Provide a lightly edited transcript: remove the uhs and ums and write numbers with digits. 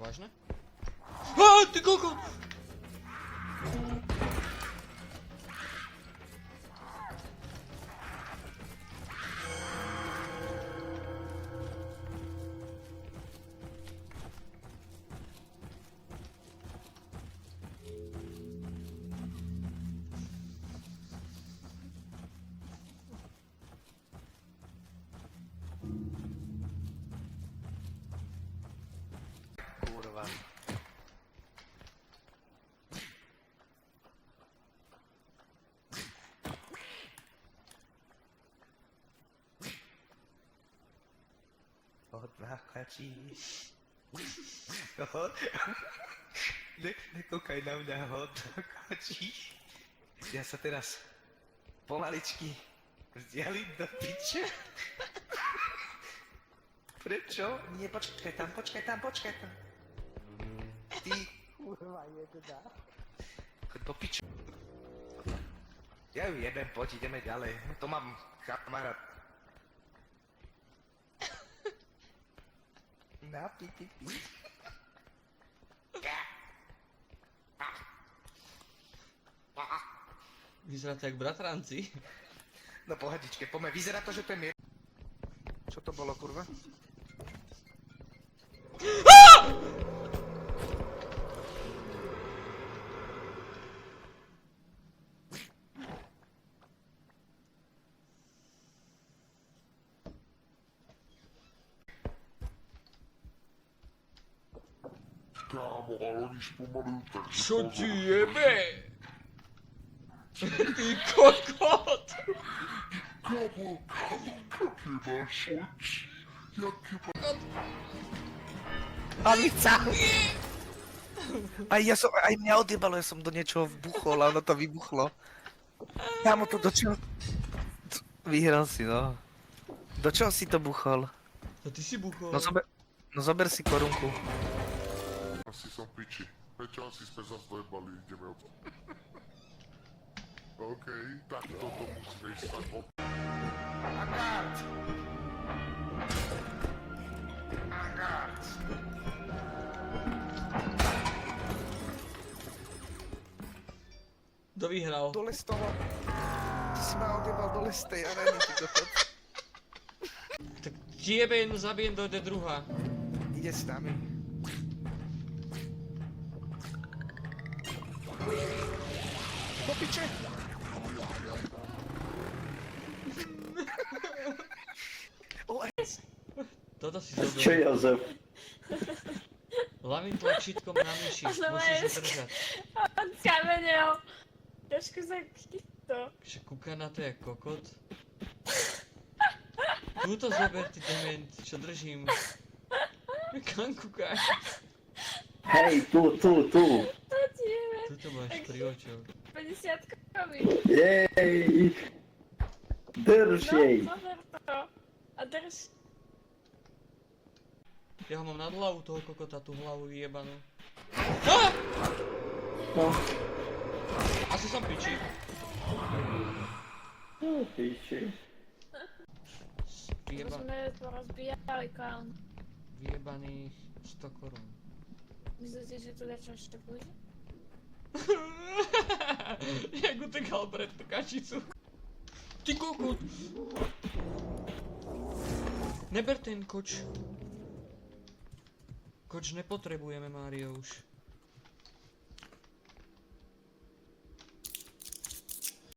vážne? Á, ty kokot! Kurwa. Odnákačí. Nekúkaj na mňa, odnákačí. Ja sa teraz pomaličky vzdialím do piče. Prečo? Nie, počkaj tam. Ty kurva jedna. Choď do piče. Ja ju jebem, poď, ideme ďalej. To mám kamarát. Na pipi. Vyzerá to jak bratranci. No pohodičke, poďme. Vyzerá to, že to je mier... Čo to bolo, kurva? Kámo, ale oni spomalujú tak, že Čo pozor. ti jebe? Ty kokot! Kámo, jaké máš oči? Jaké máš... Alica! Aj mňa odjebalo, ja som do niečoho vbuchol a ono to vybuchlo. Kámo, to do čoho... Vyhral si, no. Do čoho si to buchol? To ty si buchol. No zober si korunku. Asi som piči. Peťo, asi sme zas dojebali, ideme od... Okej, tak toto musíme ísť tak op... Agard! Agard! Kto vyhral? Dole z toho. Ty si ma odjebal dole z tej arény, ty kokot. Tak ti jebe jednu zabijem, dojde druhá. Ide s nami. Do piče! Toto si zober. Čo Jozef? Ľavým tlačítkom na myši. Musíš ho držať. On skamenel. Trošku sa chysto. Že kúka na to jak kokot. Túto zober, ty dement, čo držím. Kam kúkáš? Hej, tu. To ti jebe. Tuto máš pri očoch. 50-kový. Jej. Drž jej. No, zober to. A drž. Ja ho mám nad hlavu, toho kokota, tú hlavu vyjebanú. No, Asi som piči. píči. Bo sme to rozbijali, kán. Vyjebaných 100 korún. Myslíte, že tu dačo ešte bude? Jak utekal pred tú kačicu. Ty kokot! Neber ten koč. Koč nepotrebujeme, Mário, už.